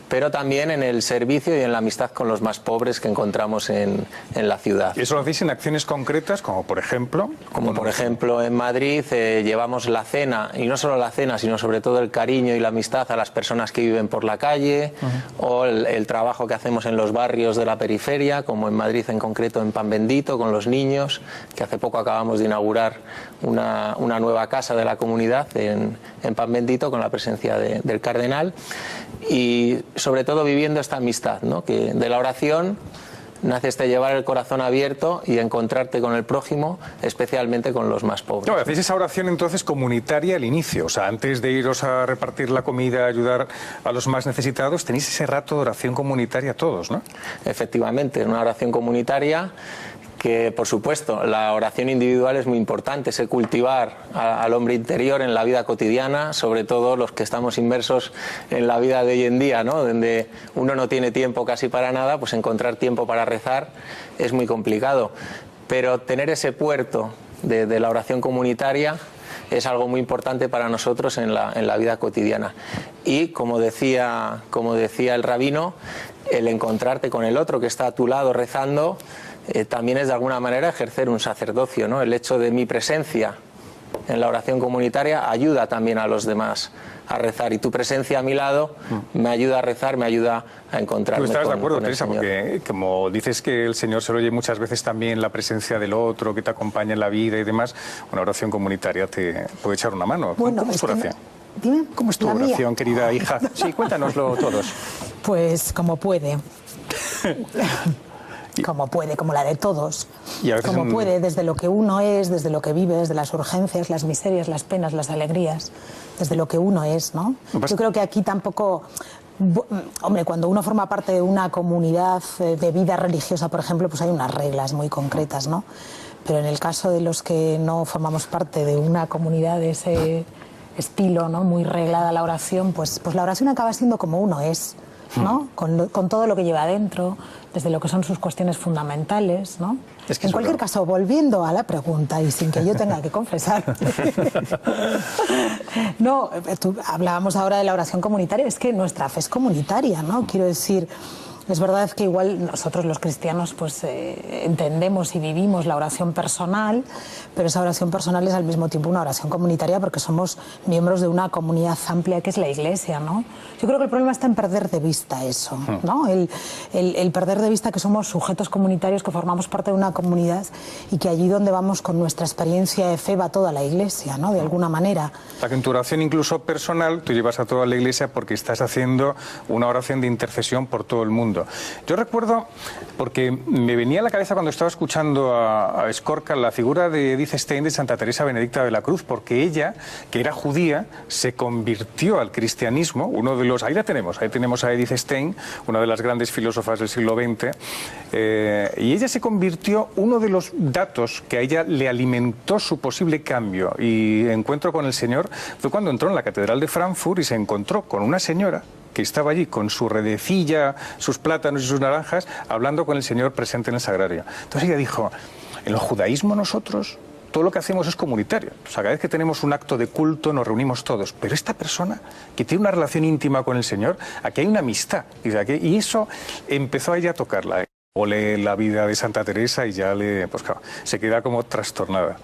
pero también en el servicio y en la amistad con los más pobres que encontramos en la ciudad. ¿Y eso lo hacéis en acciones concretas, como por ejemplo? Como por ejemplo en Madrid llevamos la cena, y no solo la cena, sino sobre todo el cariño y la amistad a las personas que viven por la calle, o el trabajo que hacemos en los barrios de la periferia, como en Madrid en concreto en Pan Bendito, con los niños, que hace poco acabamos de inaugurar una una nueva casa de la comunidad en Pan Bendito con la presencia del cardenal y sobre todo viviendo esta amistad, ¿no? Que de la oración nace llevar el corazón abierto y encontrarte con el prójimo, especialmente con los más pobres. No, hacéis esa oración entonces comunitaria al inicio, o sea, antes de iros a repartir la comida, a ayudar a los más necesitados, tenéis ese rato de oración comunitaria todos, ¿no? Efectivamente, una oración comunitaria que, por supuesto, la oración individual es muy importante, es cultivar al hombre interior en la vida cotidiana, sobre todo los que estamos inmersos en la vida de hoy en día, ¿no? Donde uno no tiene tiempo casi para nada, pues encontrar tiempo para rezar es muy complicado. Pero tener ese puerto de la oración comunitaria es algo muy importante para nosotros en la vida cotidiana. Y como decía el rabino, el encontrarte con el otro que está a tu lado rezando, también es de alguna manera ejercer un sacerdocio, ¿no? El hecho de mi presencia en la oración comunitaria ayuda también a los demás a rezar, y tu presencia a mi lado me ayuda a rezar, me ayuda a encontrarme. ¿Tú estás de acuerdo, con el Teresa? Señor. Porque como dices que el Señor se lo oye muchas veces también la presencia del otro, que te acompaña en la vida y demás, una oración comunitaria te puede echar una mano. Bueno, ¿Cómo es tu oración? Dime. ¿Cómo es tu oración, querida hija? Sí, cuéntanoslo todos. Pues como puede. Como puede, como la de todos. Y a veces como puede, desde lo que uno es, desde lo que vive, desde las urgencias, las miserias, las penas, las alegrías, desde lo que uno es, ¿no? Yo creo que aquí tampoco... Hombre, cuando uno forma parte de una comunidad de vida religiosa, por ejemplo, pues hay unas reglas muy concretas, ¿no? Pero en el caso de los que no formamos parte de una comunidad de ese estilo, ¿no? Muy reglada la oración, pues la oración acaba siendo como uno es, ¿no? Con todo lo que lleva adentro, desde lo que son sus cuestiones fundamentales, ¿no? Es que en cualquier caso, volviendo a la pregunta y sin que yo tenga que confesar, no, hablábamos ahora de la oración comunitaria, es que nuestra fe es comunitaria, ¿no? Quiero decir, es verdad que igual nosotros los cristianos pues entendemos y vivimos la oración personal, pero esa oración personal es al mismo tiempo una oración comunitaria porque somos miembros de una comunidad amplia que es la Iglesia, ¿no? Yo creo que el problema está en perder de vista eso, ¿no? El perder de vista que somos sujetos comunitarios, que formamos parte de una comunidad y que allí donde vamos con nuestra experiencia de fe va toda la Iglesia, ¿no? De alguna manera. O sea, que en tu oración incluso personal tú llevas a toda la Iglesia porque estás haciendo una oración de intercesión por todo el mundo. Yo recuerdo, porque me venía a la cabeza cuando estaba escuchando a Escorca la figura de Edith Stein de Santa Teresa Benedicta de la Cruz, porque ella, que era judía, se convirtió al cristianismo. Uno de los, ahí tenemos a Edith Stein, una de las grandes filósofas del siglo XX, y ella se convirtió, uno de los datos que a ella le alimentó su posible cambio y encuentro con el Señor fue cuando entró en la Catedral de Frankfurt y se encontró con una señora que estaba allí con su redecilla, sus plátanos y sus naranjas, hablando con el Señor presente en el sagrario. Entonces ella dijo, en el judaísmo nosotros todo lo que hacemos es comunitario. O sea, cada vez que tenemos un acto de culto nos reunimos todos. Pero esta persona que tiene una relación íntima con el Señor, aquí hay una amistad. Y eso empezó a ella a tocarla. O lee la vida de Santa Teresa y ya pues claro, se queda como trastornada.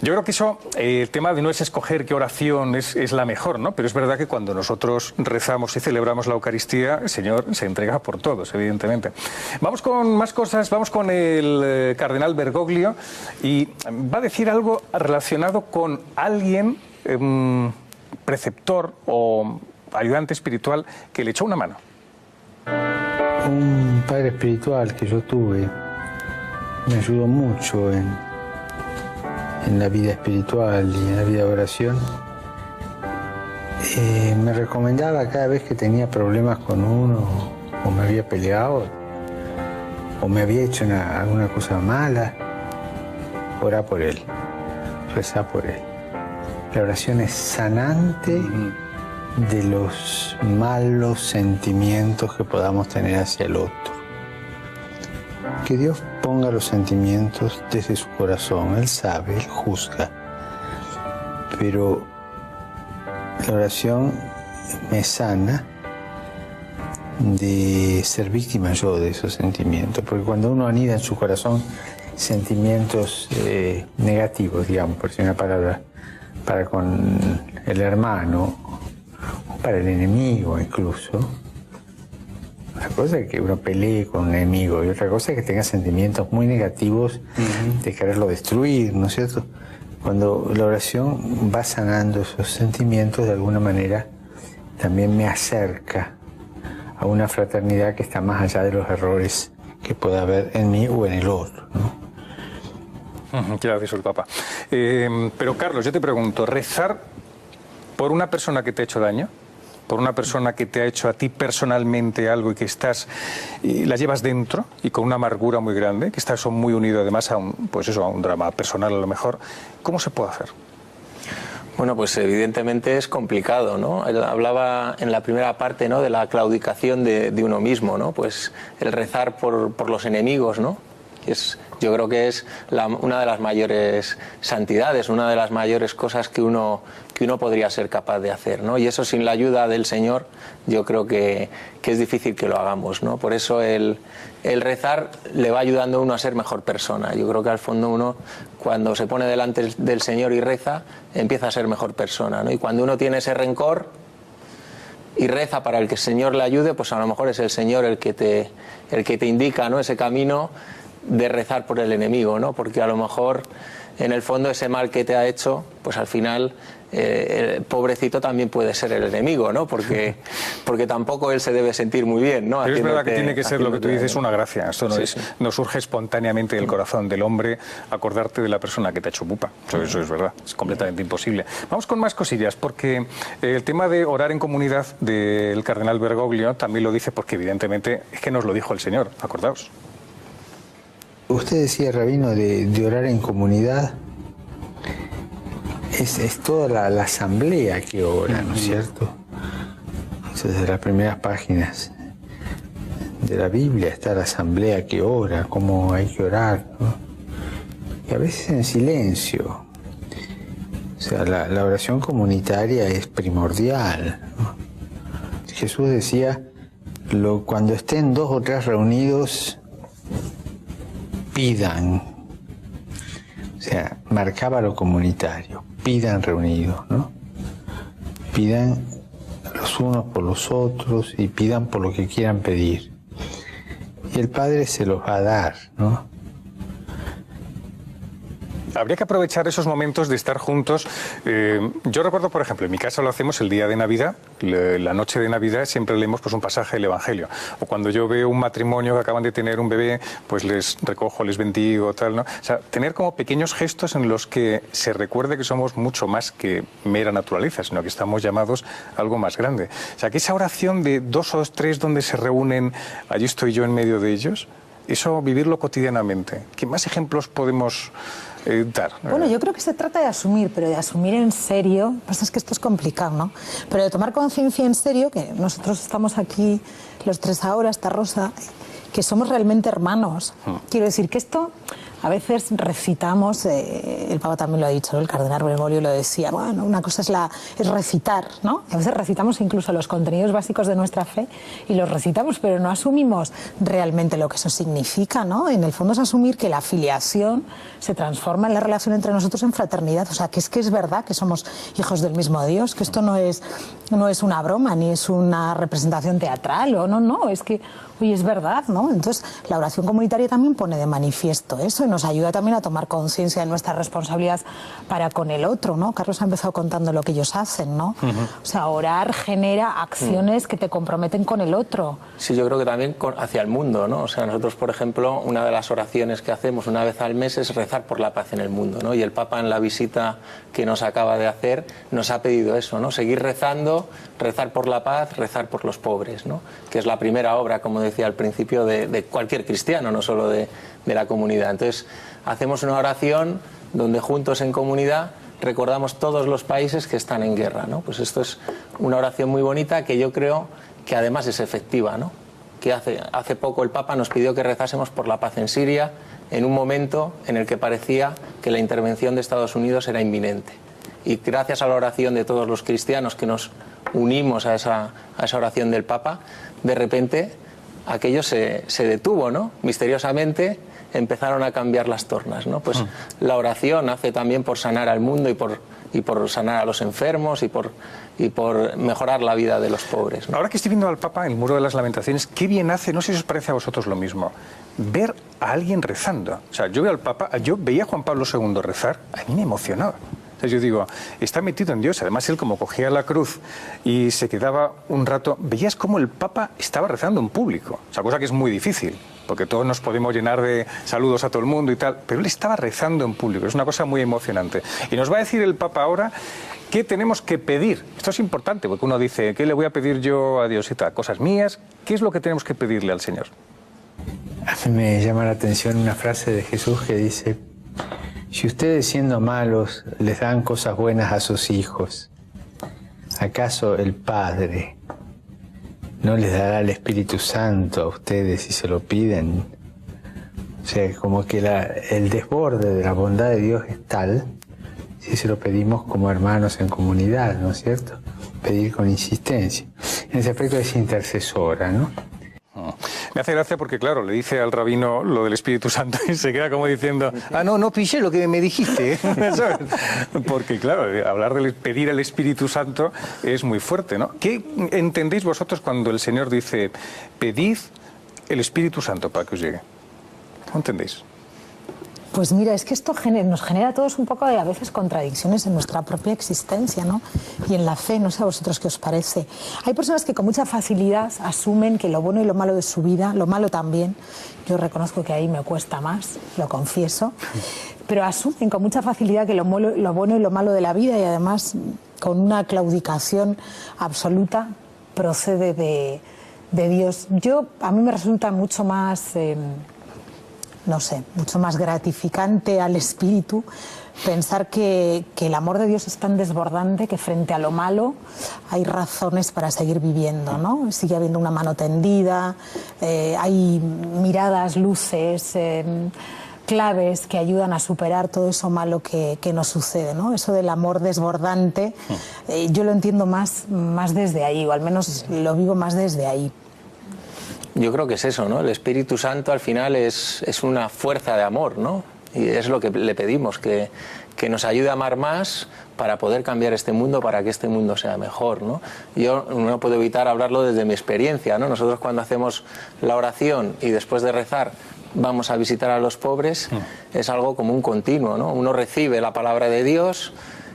Yo creo que eso, el tema de no es escoger qué oración es la mejor, ¿no? Pero es verdad que cuando nosotros rezamos y celebramos la Eucaristía, el Señor se entrega por todos, evidentemente. Vamos con más cosas, vamos con el cardenal Bergoglio y va a decir algo relacionado con alguien, preceptor o ayudante espiritual, que le echó una mano. Un padre espiritual que yo tuve me ayudó mucho en la vida espiritual y en la vida de oración. Me recomendaba cada vez que tenía problemas con uno, o me había peleado, o me había hecho alguna cosa mala, orar por él, rezar por él. La oración es sanante de los malos sentimientos que podamos tener hacia el otro. Que Dios ponga los sentimientos desde su corazón. Él sabe, Él juzga. Pero la oración me sana de ser víctima yo de esos sentimientos. Porque cuando uno anida en su corazón sentimientos negativos, digamos, por decir una palabra, para con el hermano, o para el enemigo incluso, una cosa es que uno pelee con un enemigo y otra cosa es que tenga sentimientos muy negativos de quererlo destruir, ¿no es cierto? Cuando la oración va sanando esos sentimientos, de alguna manera también me acerca a una fraternidad que está más allá de los errores que pueda haber en mí o en el otro, ¿no? Ya dice el Papa. Pero Carlos, yo te pregunto, ¿rezar por una persona que te ha hecho daño? ¿Por una persona que te ha hecho a ti personalmente algo y que la llevas dentro y con una amargura muy grande, que estás muy unido además a un drama personal a lo mejor? ¿Cómo se puede hacer? Bueno, pues evidentemente es complicado, ¿no? Él hablaba en la primera parte, ¿no?, de la claudicación de uno mismo, ¿no? Pues el rezar por los enemigos, ¿no? Yo creo que es una de las mayores santidades, una de las mayores cosas que uno podría ser capaz de hacer, ¿no? Y eso sin la ayuda del Señor yo creo que es difícil que lo hagamos, ¿no? Por eso el rezar le va ayudando a uno a ser mejor persona. Yo creo que al fondo uno, cuando se pone delante del Señor y reza, empieza a ser mejor persona, ¿no? Y cuando uno tiene ese rencor y reza para el que el Señor le ayude, pues a lo mejor es el Señor el que te indica, ¿no?, ese camino de rezar por el enemigo, ¿no? Porque a lo mejor en el fondo ese mal que te ha hecho, pues al final el pobrecito también puede ser el enemigo, ¿no? Porque tampoco él se debe sentir muy bien, ¿no? Pero es verdad que tiene que ser, lo que tú dices, una gracia. Esto no surge espontáneamente del corazón del hombre, acordarte de la persona que te ha hecho pupa. Eso es verdad, es completamente imposible. Vamos con más cosillas, porque el tema de orar en comunidad del cardenal Bergoglio también lo dice, porque evidentemente es que nos lo dijo el Señor, acordaos. Usted decía, Rabino, de orar en comunidad. Es toda la asamblea que ora, ¿no es cierto? Eso es de las primeras páginas de la Biblia, está la asamblea que ora, cómo hay que orar, ¿no? Y a veces en silencio. O sea, la oración comunitaria es primordial, ¿no? Jesús decía, cuando estén 2 o 3 reunidos, pidan. O sea, marcaba lo comunitario. Pidan reunidos, ¿no? Pidan los unos por los otros y pidan por lo que quieran pedir. Y el Padre se los va a dar, ¿no? Habría que aprovechar esos momentos de estar juntos. Yo recuerdo, por ejemplo, en mi casa lo hacemos el día de Navidad, la noche de Navidad siempre leemos pues un pasaje del Evangelio. O cuando yo veo un matrimonio que acaban de tener un bebé, pues les recojo, les bendigo, tal, ¿no? O sea, tener como pequeños gestos en los que se recuerde que somos mucho más que mera naturaleza, sino que estamos llamados a algo más grande. O sea, que esa oración de 2 o 3 donde se reúnen, allí estoy yo en medio de ellos, eso vivirlo cotidianamente. ¿Qué más ejemplos podemos dar? Bueno, yo creo que se trata de asumir, pero de asumir en serio. Lo que pasa es que esto es complicado, ¿no? Pero de tomar conciencia en serio, que nosotros estamos aquí los 3 ahora, está Rosa, que somos realmente hermanos. Quiero decir que esto a veces recitamos, el Papa también lo ha dicho, ¿no? El cardenal Bergoglio lo decía, bueno, una cosa es recitar, ¿no? A veces recitamos incluso los contenidos básicos de nuestra fe y los recitamos, pero no asumimos realmente lo que eso significa, ¿no? En el fondo es asumir que la filiación se transforma en la relación entre nosotros en fraternidad, o sea, que es verdad que somos hijos del mismo Dios, que esto no es una broma, ni es una representación teatral, o no, es que, oye, es verdad, ¿no? Entonces, la oración comunitaria también pone de manifiesto eso, nos ayuda también a tomar conciencia de nuestra responsabilidad para con el otro, ¿no? Carlos ha empezado contando lo que ellos hacen, ¿no? O sea, orar genera acciones que te comprometen con el otro. Sí, yo creo que también hacia el mundo, ¿no? O sea, nosotros, por ejemplo, una de las oraciones que hacemos una vez al mes es rezar por la paz en el mundo, ¿no? Y el Papa, en la visita que nos acaba de hacer, nos ha pedido eso, ¿no? Seguir rezando, rezar por la paz, rezar por los pobres, ¿no? Que es la primera obra, como decía al principio, de cualquier cristiano, no solo de la comunidad. Entonces, hacemos una oración donde juntos en comunidad recordamos todos los países que están en guerra, ¿no? Pues esto es una oración muy bonita que yo creo que además es efectiva, ¿no? Que hace poco el Papa nos pidió que rezásemos por la paz en Siria en un momento en el que parecía que la intervención de Estados Unidos era inminente. Y gracias a la oración de todos los cristianos que nos unimos a esa oración del Papa, de repente aquello se detuvo, ¿no? Misteriosamente empezaron a cambiar las tornas, ¿no? Pues la oración hace también por sanar al mundo y por y por sanar a los enfermos y por mejorar la vida de los pobres, ¿no? Ahora que estoy viendo al Papa en el Muro de las Lamentaciones, qué bien hace, no sé si os parece a vosotros lo mismo, ver a alguien rezando. O sea, yo veo al Papa, yo veía a Juan Pablo II rezar, a mí me emocionó. O sea, yo digo, está metido en Dios. Además, él como cogía la cruz y se quedaba un rato, veías cómo el Papa estaba rezando en público. O sea, cosa que es muy difícil, porque todos nos podemos llenar de saludos a todo el mundo y tal, pero él estaba rezando en público. Es una cosa muy emocionante. Y nos va a decir el Papa ahora qué tenemos que pedir. Esto es importante, porque uno dice, ¿qué le voy a pedir yo a Dios y tal? Cosas mías. ¿Qué es lo que tenemos que pedirle al Señor? A mí me llama la atención una frase de Jesús que dice: si ustedes siendo malos les dan cosas buenas a sus hijos, ¿acaso el Padre no les dará el Espíritu Santo a ustedes si se lo piden? O sea, como que el desborde de la bondad de Dios es tal si se lo pedimos como hermanos en comunidad, ¿no es cierto? Pedir con insistencia. En ese aspecto es intercesora, ¿no? Me hace gracia porque, claro, le dice al rabino lo del Espíritu Santo y se queda como diciendo, no pillé lo que me dijiste. ¿Sabes? Porque, claro, hablar de pedir el Espíritu Santo es muy fuerte, ¿no? ¿Qué entendéis vosotros cuando el Señor dice, pedid el Espíritu Santo para que os llegue? ¿Cómo entendéis? Pues mira, es que esto nos genera a todos un poco de, a veces, contradicciones en nuestra propia existencia, ¿no? Y en la fe, no sé a vosotros qué os parece. Hay personas que con mucha facilidad asumen que lo bueno y lo malo de su vida, lo malo también, yo reconozco que ahí me cuesta más, lo confieso, pero asumen con mucha facilidad que lo bueno y lo malo de la vida, y además con una claudicación absoluta, procede de Dios. A mí me resulta mucho más... no sé, mucho más gratificante al espíritu pensar que el amor de Dios es tan desbordante que frente a lo malo hay razones para seguir viviendo, ¿no? Sigue habiendo una mano tendida, hay miradas, luces, claves que ayudan a superar todo eso malo que nos sucede, ¿no? Eso del amor desbordante, yo lo entiendo más desde ahí, o al menos lo vivo más desde ahí. Yo creo que es eso, ¿no? El Espíritu Santo al final es una fuerza de amor, ¿no? Y es lo que le pedimos, que nos ayude a amar más para poder cambiar este mundo, para que este mundo sea mejor, ¿no? Yo no puedo evitar hablarlo desde mi experiencia, ¿no? Nosotros cuando hacemos la oración y después de rezar vamos a visitar a los pobres, es algo como un continuo, ¿no? Uno recibe la palabra de Dios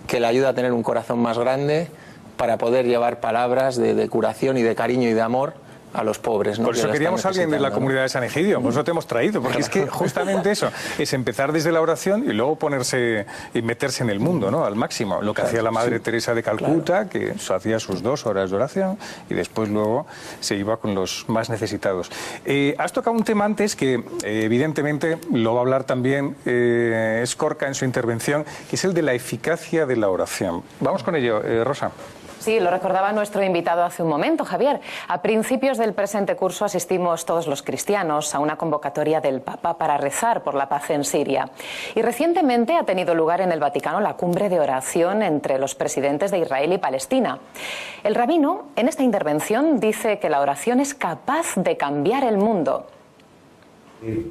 que le ayuda a tener un corazón más grande para poder llevar palabras de curación y de cariño y de amor a los pobres, ¿no? Por eso queríamos a alguien de la comunidad de San Egidio, por eso te hemos traído, porque es que justamente eso, es empezar desde la oración y luego ponerse y meterse en el mundo, ¿no? Al máximo, lo que hacía la Madre Teresa de Calcuta, que hacía sus 2 horas de oración y después luego se iba con los más necesitados. Has tocado un tema antes que evidentemente lo va a hablar también Escorca en su intervención, que es el de la eficacia de la oración. Vamos con ello, Rosa. Sí, lo recordaba nuestro invitado hace un momento, Javier. A principios del presente curso asistimos todos los cristianos a una convocatoria del Papa para rezar por la paz en Siria. Y recientemente ha tenido lugar en el Vaticano la cumbre de oración entre los presidentes de Israel y Palestina. El rabino, en esta intervención, dice que la oración es capaz de cambiar el mundo.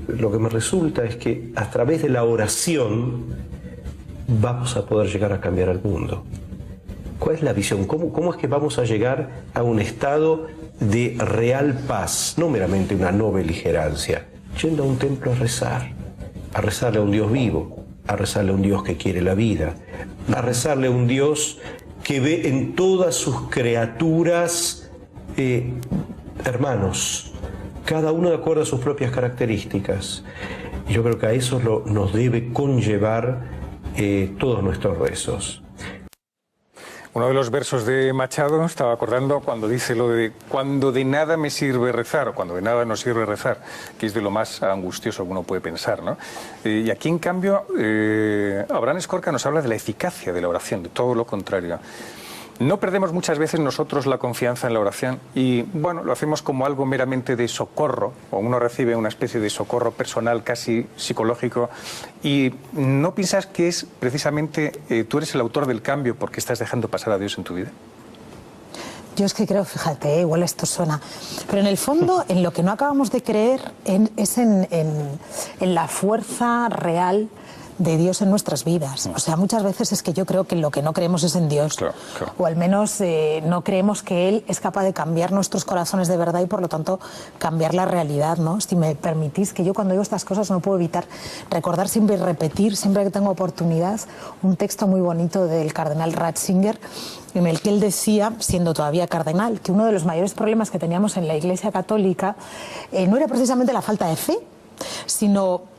Lo que me resulta es que a través de la oración vamos a poder llegar a cambiar el mundo. ¿Cuál es la visión? ¿Cómo es que vamos a llegar a un estado de real paz? No meramente una no beligerancia. Yendo a un templo a rezarle a un Dios vivo, a rezarle a un Dios que quiere la vida, a rezarle a un Dios que ve en todas sus criaturas hermanos, cada uno de acuerdo a sus propias características. Y yo creo que a eso nos debe conllevar todos nuestros rezos. Uno de los versos de Machado, estaba acordando cuando dice lo de cuando de nada me sirve rezar, o cuando de nada nos sirve rezar, que es de lo más angustioso que uno puede pensar, ¿no? Y aquí, en cambio, Abraham Escorca nos habla de la eficacia de la oración, de todo lo contrario. No perdemos muchas veces nosotros la confianza en la oración y, bueno, lo hacemos como algo meramente de socorro, o uno recibe una especie de socorro personal casi psicológico, y no piensas que es precisamente tú eres el autor del cambio porque estás dejando pasar a Dios en tu vida. Yo es que creo, fíjate, igual esto suena, pero en el fondo en lo que no acabamos de creer es en la fuerza real de Dios en nuestras vidas. O sea, muchas veces es que yo creo que lo que no creemos es en Dios. Claro. O al menos no creemos que Él es capaz de cambiar nuestros corazones de verdad y por lo tanto cambiar la realidad, ¿no? Si me permitís, que yo cuando digo estas cosas no puedo evitar recordar siempre y repetir, siempre que tengo oportunidad, un texto muy bonito del cardenal Ratzinger, en el que él decía, siendo todavía cardenal, que uno de los mayores problemas que teníamos en la Iglesia Católica no era precisamente la falta de fe, sino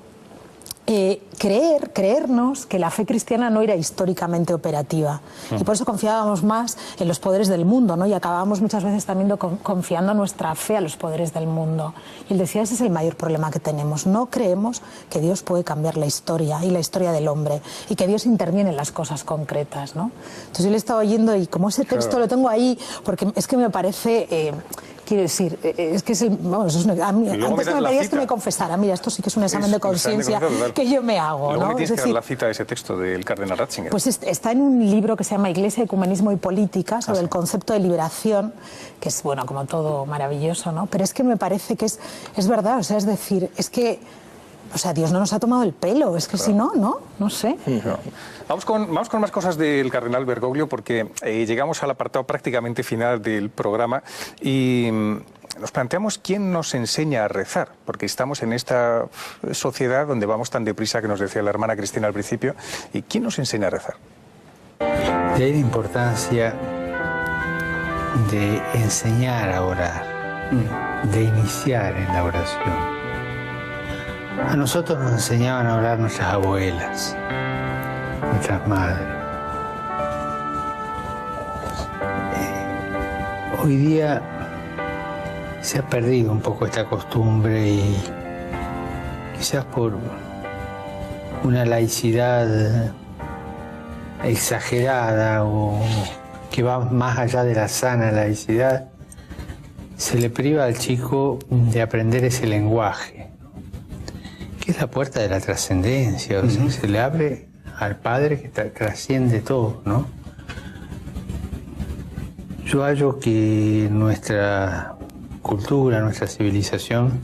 creernos que la fe cristiana no era históricamente operativa. Y por eso confiábamos más en los poderes del mundo, ¿no? Y acabábamos muchas veces también confiando nuestra fe a los poderes del mundo. Y él decía, ese es el mayor problema que tenemos. No creemos que Dios puede cambiar la historia y la historia del hombre, y que Dios interviene en las cosas concretas, ¿no? Entonces yo le estaba oyendo y como ese texto lo tengo ahí, porque es que me parece... quiero decir, es que es el... Vamos, es una, a mí, antes que me pedías que me confesara, mira, esto sí que es un examen de conciencia que yo me hago, luego ¿no? me tienes que dar la cita de ese texto del cardenal Ratzinger. Pues está en un libro que se llama Iglesia, Ecumenismo y Política, sobre el concepto de liberación, que es, bueno, como todo maravilloso, ¿no? Pero es que me parece que es verdad, o sea, es decir, es que... O sea, Dios no nos ha tomado el pelo, es que si no, no sé. Vamos con más cosas del cardenal Bergoglio, porque llegamos al apartado prácticamente final del programa y nos planteamos quién nos enseña a rezar, porque estamos en esta sociedad donde vamos tan deprisa, que nos decía la hermana Cristina al principio, y quién nos enseña a rezar. De ahí la importancia de enseñar a orar, de iniciar en la oración. A nosotros nos enseñaban a orar nuestras abuelas, nuestras madres. Hoy día se ha perdido un poco esta costumbre y quizás por una laicidad exagerada o que va más allá de la sana laicidad, se le priva al chico de aprender ese lenguaje, que es la puerta de la trascendencia. O sea, se le abre al Padre que trasciende todo, ¿no? Yo hallo que nuestra cultura, nuestra civilización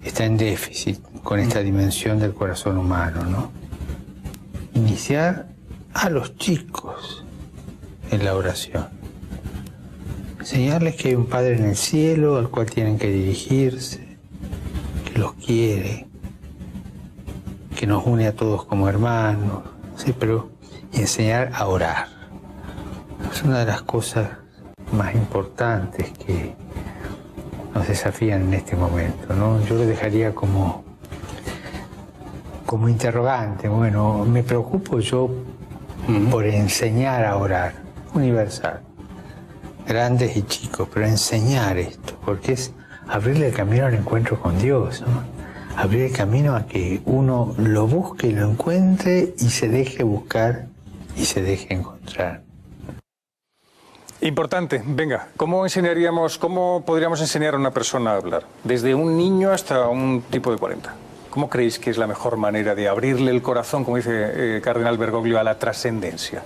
está en déficit con esta dimensión del corazón humano, ¿no? Iniciar a los chicos en la oración. Enseñarles que hay un Padre en el cielo al cual tienen que dirigirse, que los quiere, que nos une a todos como hermanos, sí, pero y enseñar a orar. Es una de las cosas más importantes que nos desafían en este momento, ¿no? Yo lo dejaría como interrogante. Bueno, me preocupo yo por enseñar a orar, universal, grandes y chicos, pero enseñar esto, porque es abrirle el camino al encuentro con Dios, ¿no? Abrir el camino a que uno lo busque, lo encuentre y se deje buscar y se deje encontrar. Importante, venga, ¿cómo podríamos enseñar a una persona a hablar? Desde un niño hasta un tipo de 40. ¿Cómo creéis que es la mejor manera de abrirle el corazón, como dice cardenal Bergoglio, a la trascendencia?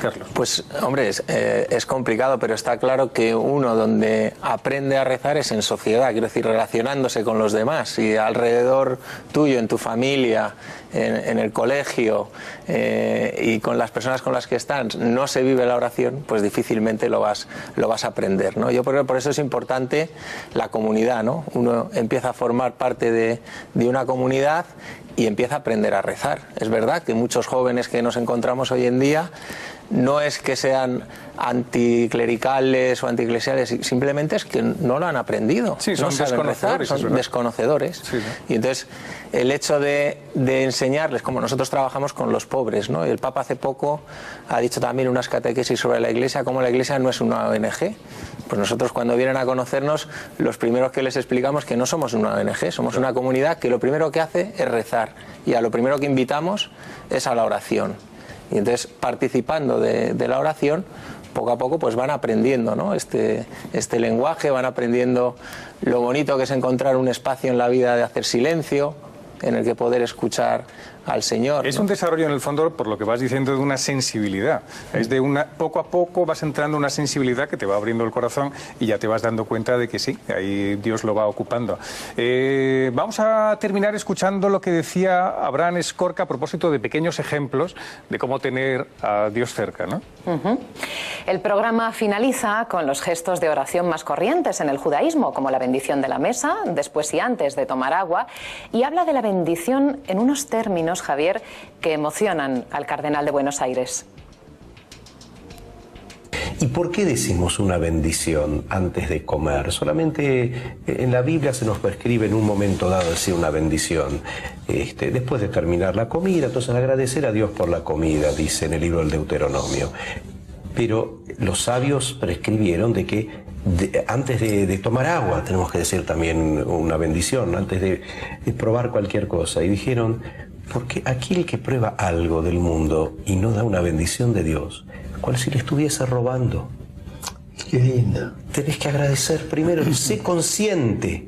Carlos. Pues, hombre, es complicado, pero está claro que uno donde aprende a rezar es en sociedad, quiero decir, relacionándose con los demás. Y alrededor tuyo, en tu familia, en el colegio y con las personas con las que estás, no se vive la oración, pues difícilmente lo vas a aprender, ¿no? Yo creo que por eso es importante la comunidad, ¿no? Uno empieza a formar parte de una comunidad y empieza a aprender a rezar. Es verdad que muchos jóvenes que nos encontramos hoy en día no es que sean anticlericales o antieclesiales, simplemente es que no lo han aprendido. Sí, son no saben rezar, son desconocedores. Sí, ¿no? Y entonces el hecho de enseñarles, como nosotros trabajamos con los pobres, ¿no? El Papa hace poco ha dicho también unas catequesis sobre la Iglesia, como la Iglesia no es una ONG. Pues nosotros cuando vienen a conocernos, los primeros que les explicamos que no somos una ONG, somos una comunidad que lo primero que hace es rezar, y a lo primero que invitamos es a la oración. Y entonces, participando de la oración, poco a poco pues van aprendiendo, ¿no? este lenguaje, van aprendiendo lo bonito que es encontrar un espacio en la vida de hacer silencio, en el que poder escuchar al Señor. Es ¿no? un desarrollo en el fondo, por lo que vas diciendo, de una sensibilidad. Es de una, poco a poco vas entrando en una sensibilidad que te va abriendo el corazón y ya te vas dando cuenta de que sí, ahí Dios lo va ocupando. Vamos a terminar escuchando lo que decía Abraham Escorca a propósito de pequeños ejemplos de cómo tener a Dios cerca, ¿no? El programa finaliza con los gestos de oración más corrientes en el judaísmo, como la bendición de la mesa, después y antes de tomar agua, y habla de la bendición en unos términos, Javier, que emocionan al cardenal de Buenos Aires. ¿Y por qué decimos una bendición antes de comer? Solamente en la Biblia se nos prescribe en un momento dado decir una bendición. Después de terminar la comida, entonces agradecer a Dios por la comida, dice en el libro del Deuteronomio. Pero los sabios prescribieron de que antes de tomar agua tenemos que decir también una bendición, antes de probar cualquier cosa. Y dijeron, porque aquel que prueba algo del mundo y no da una bendición de Dios, cual si le estuviese robando. Qué lindo. Tenés que agradecer primero, sé consciente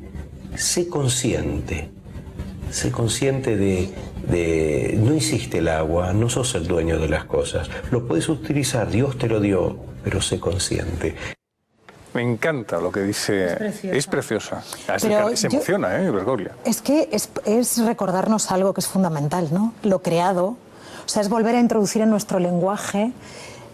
de no hiciste el agua, no sos el dueño de las cosas, lo puedes utilizar, Dios te lo dio, pero sé consciente. Me encanta lo que dice. Es preciosa. Se emociona, Bergoglio. Es que es recordarnos algo que es fundamental, ¿no? Lo creado. O sea, es volver a introducir en nuestro lenguaje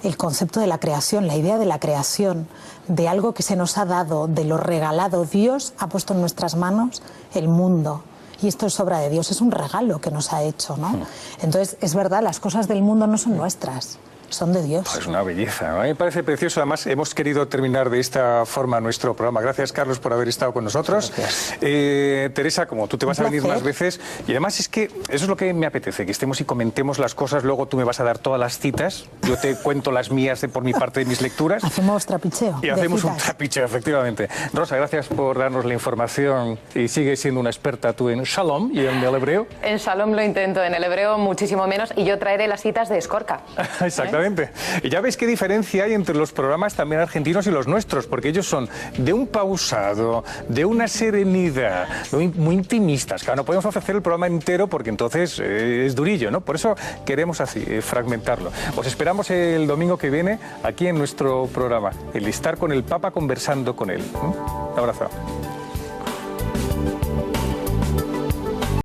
el concepto de la creación, la idea de la creación, de algo que se nos ha dado, de lo regalado. Dios ha puesto en nuestras manos el mundo. Y esto es obra de Dios, es un regalo que nos ha hecho, ¿no? Entonces, es verdad, las cosas del mundo no son nuestras. Son de Dios. Es una belleza, ¿no? Me parece precioso. Además, hemos querido terminar de esta forma nuestro programa. Gracias, Carlos, por haber estado con nosotros. Teresa, como tú te vas a venir más veces, y además es que eso es lo que me apetece, que estemos y comentemos las cosas. Luego tú me vas a dar todas las citas, yo te cuento las mías por mi parte de mis lecturas. Hacemos trapicheo. Y hacemos un trapicheo, efectivamente. Rosa, gracias por darnos la información y sigues siendo una experta tú en Shalom y en el hebreo. En Shalom lo intento, en el hebreo muchísimo menos, y yo traeré las citas de Escorca. Exactamente. Y ya veis qué diferencia hay entre los programas también argentinos y los nuestros, porque ellos son de un pausado, de una serenidad, muy intimistas. Claro, no podemos ofrecer el programa entero porque entonces es durillo, ¿no? Por eso queremos así, fragmentarlo. Os esperamos el domingo que viene aquí en nuestro programa, el estar con el Papa conversando con él. Un abrazo.